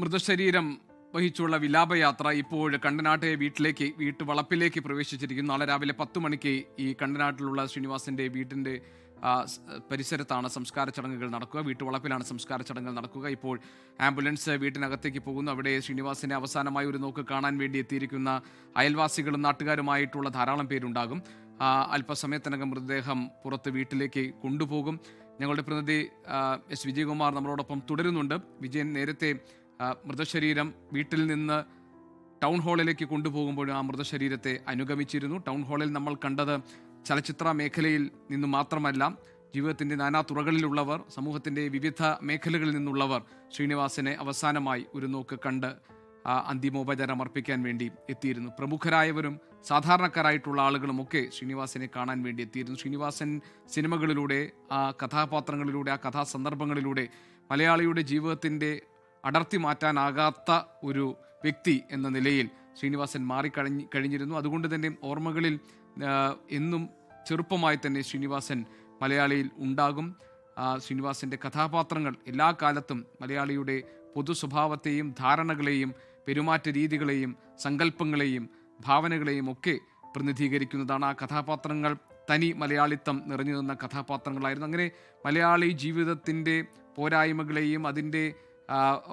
മൃതശരീരം വഹിച്ചുള്ള വിലാപയാത്ര ഇപ്പോൾ കണ്ടനാട്ടെ വീട്ടുവളപ്പിലേക്ക് പ്രവേശിച്ചിരിക്കുന്നു. നാളെ രാവിലെ 10 മണിക്ക് ഈ കണ്ടനാട്ടിലുള്ള ശ്രീനിവാസന്റെ വീടിന്റെ പരിസരത്താണ് സംസ്കാര ചടങ്ങുകൾ നടക്കുക. വീട്ടുവളപ്പിലാണ് സംസ്കാര ചടങ്ങുകൾ നടക്കുക. ഇപ്പോൾ ആംബുലൻസ് വീട്ടിനകത്തേക്ക് പോകുന്നു. അവിടെ ശ്രീനിവാസനെ അവസാനമായി ഒരു നോക്ക് കാണാൻ വേണ്ടി എത്തിയിരിക്കുന്ന അയൽവാസികളും നാട്ടുകാരുമായിട്ടുള്ള ധാരാളം പേരുണ്ടാകും. അല്പസമയത്തിനകം മൃതദേഹം പുറത്ത് വീട്ടിലേക്ക് കൊണ്ടുപോകും. ഞങ്ങളുടെ പ്രതിനിധി എസ് വിജയകുമാർ നമ്മളോടൊപ്പം തുടരുന്നുണ്ട്. വിജയൻ, നേരത്തെ മൃതശരീരം വീട്ടിൽ നിന്ന് ടൗൺ ഹാളിലേക്ക് കൊണ്ടുപോകുമ്പോഴും ആ മൃതശരീരത്തെ അനുഗമിച്ചിരുന്നു. ടൗൺ ഹാളിൽ നമ്മൾ കണ്ടത് ചലച്ചിത്ര മേഖലയിൽ നിന്ന് മാത്രമല്ല, ജീവിതത്തിൻ്റെ നാനാ തുറകളിലുള്ളവർ, സമൂഹത്തിൻ്റെ വിവിധ മേഖലകളിൽ നിന്നുള്ളവർ ശ്രീനിവാസനെ അവസാനമായി ഒരു നോക്ക് കണ്ട് അന്തിമോപചാരം അർപ്പിക്കാൻ വേണ്ടി എത്തിയിരുന്നു. പ്രമുഖരായവരും സാധാരണക്കാരായിട്ടുള്ള ആളുകളുമൊക്കെ ശ്രീനിവാസനെ കാണാൻ വേണ്ടി എത്തിയിരുന്നു. ശ്രീനിവാസൻ സിനിമകളിലൂടെ, ആ കഥാപാത്രങ്ങളിലൂടെ, ആ കഥാസന്ദർഭങ്ങളിലൂടെ മലയാളിയുടെ ജീവിതത്തിൻ്റെ അടർത്തി മാറ്റാനാകാത്ത ഒരു വ്യക്തി എന്ന നിലയിൽ ശ്രീനിവാസൻ കഴിഞ്ഞിരുന്നു. അതുകൊണ്ട് തന്നെ ഓർമ്മകളിൽ എന്നും ചെറുപ്പമായി തന്നെ ശ്രീനിവാസൻ മലയാളിയിൽ ഉണ്ടാകും. ശ്രീനിവാസൻ്റെ കഥാപാത്രങ്ങൾ എല്ലാ കാലത്തും മലയാളിയുടെ പൊതു സ്വഭാവത്തെയും ധാരണകളെയും പെരുമാറ്റ രീതികളെയും സങ്കല്പങ്ങളെയും ഭാവനകളെയും ഒക്കെ പ്രതിനിധീകരിക്കുന്നതാണ്. ആ കഥാപാത്രങ്ങൾ തനി മലയാളിത്തം നിറഞ്ഞു നിന്ന കഥാപാത്രങ്ങളായിരുന്നു. അങ്ങനെ മലയാളി ജീവിതത്തിൻ്റെ പോരായ്മകളെയും അതിൻ്റെ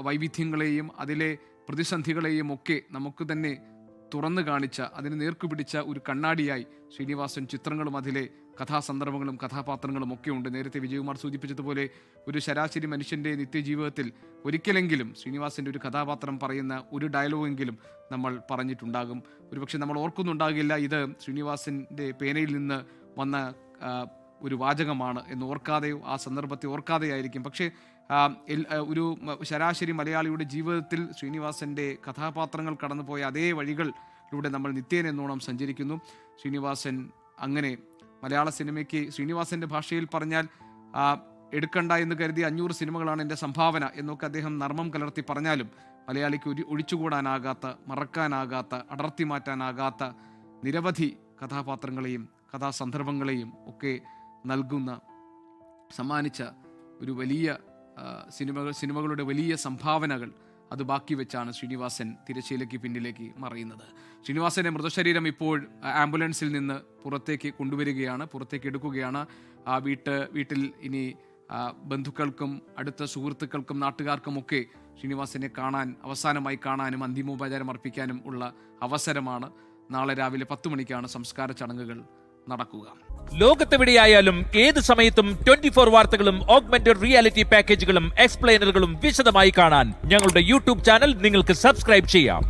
വൈവിധ്യങ്ങളെയും അതിലെ പ്രതിസന്ധികളെയും ഒക്കെ നമുക്ക് തന്നെ തുറന്നു കാണിച്ച, അതിന് നേർക്കുപിടിച്ച ഒരു കണ്ണാടിയായി ശ്രീനിവാസൻ ചിത്രങ്ങളും അതിലെ കഥാസന്ദർഭങ്ങളും കഥാപാത്രങ്ങളും ഒക്കെ ഉണ്ട്. നേരത്തെ വിജയകുമാർ സൂചിപ്പിച്ചതുപോലെ ഒരു ശരാശരി മനുഷ്യൻ്റെ നിത്യജീവിതത്തിൽ ഒരിക്കലെങ്കിലും ശ്രീനിവാസൻ്റെ ഒരു കഥാപാത്രം പറയുന്ന ഒരു ഡയലോഗെങ്കിലും നമ്മൾ പറഞ്ഞിട്ടുണ്ടാകും. ഒരുപക്ഷെ നമ്മൾ ഓർക്കുന്നുണ്ടാകില്ല ഇത് ശ്രീനിവാസൻ്റെ പേനയിൽ നിന്ന് വന്ന ഒരു വാചകമാണ് എന്ന് ഓർക്കാതെയോ ആ സന്ദർഭത്തെ ഓർക്കാതെയായിരിക്കും. പക്ഷേ ഒരു ശരാശരി മലയാളിയുടെ ജീവിതത്തിൽ ശ്രീനിവാസൻ്റെ കഥാപാത്രങ്ങൾ കടന്നുപോയ അതേ വഴികളിലൂടെ നമ്മൾ നിത്യേന എന്നോണം സഞ്ചരിക്കുന്നു. ശ്രീനിവാസൻ അങ്ങനെ മലയാള സിനിമയ്ക്ക് ശ്രീനിവാസൻ്റെ ഭാഷയിൽ പറഞ്ഞാൽ എടുക്കണ്ട എന്ന് കരുതി 500 സിനിമകളാണ് എൻ്റെ സംഭാവന എന്നൊക്കെ അദ്ദേഹം നർമ്മം കലർത്തി പറഞ്ഞാലും മലയാളിക്ക് ഒഴിച്ചുകൂടാനാകാത്ത, മറക്കാനാകാത്ത, അടർത്തി മാറ്റാനാകാത്ത നിരവധി കഥാപാത്രങ്ങളെയും കഥാസന്ദർഭങ്ങളെയും ഒക്കെ സമ്മാനിച്ച ഒരു വലിയ സിനിമകളുടെ വലിയ സംഭാവനകൾ അത് ബാക്കി വെച്ചാണ് ശ്രീനിവാസൻ തിരശ്ശീലയ്ക്ക് പിന്നിലേക്ക് മറയുന്നത്. ശ്രീനിവാസന്റെ മൃതശരീരം ഇപ്പോൾ ആംബുലൻസിൽ നിന്ന് പുറത്തേക്ക് കൊണ്ടുവരികയാണ്, പുറത്തേക്ക് എടുക്കുകയാണ്. വീട്ടിൽ ഇനി ബന്ധുക്കൾക്കും അടുത്ത സുഹൃത്തുക്കൾക്കും നാട്ടുകാർക്കുമൊക്കെ ശ്രീനിവാസനെ അവസാനമായി കാണാനും അന്തിമോപചാരം അർപ്പിക്കാനും ഉള്ള അവസരമാണ്. നാളെ രാവിലെ 10 മണിക്കാണ് സംസ്കാര ചടങ്ങുകൾ നടക്കുക. ലോകത്തെവിടെയായാലും ഏത് സമയത്തും 24 വാർത്തകളും ഓഗ്മെന്റഡ് റിയാലിറ്റി പാക്കേജുകളും എക്സ്പ്ലെയിനറുകളും വിശദമായി കാണാൻ ഞങ്ങളുടെ യൂട്യൂബ് ചാനൽ നിങ്ങൾക്ക് സബ്സ്ക്രൈബ് ചെയ്യാം.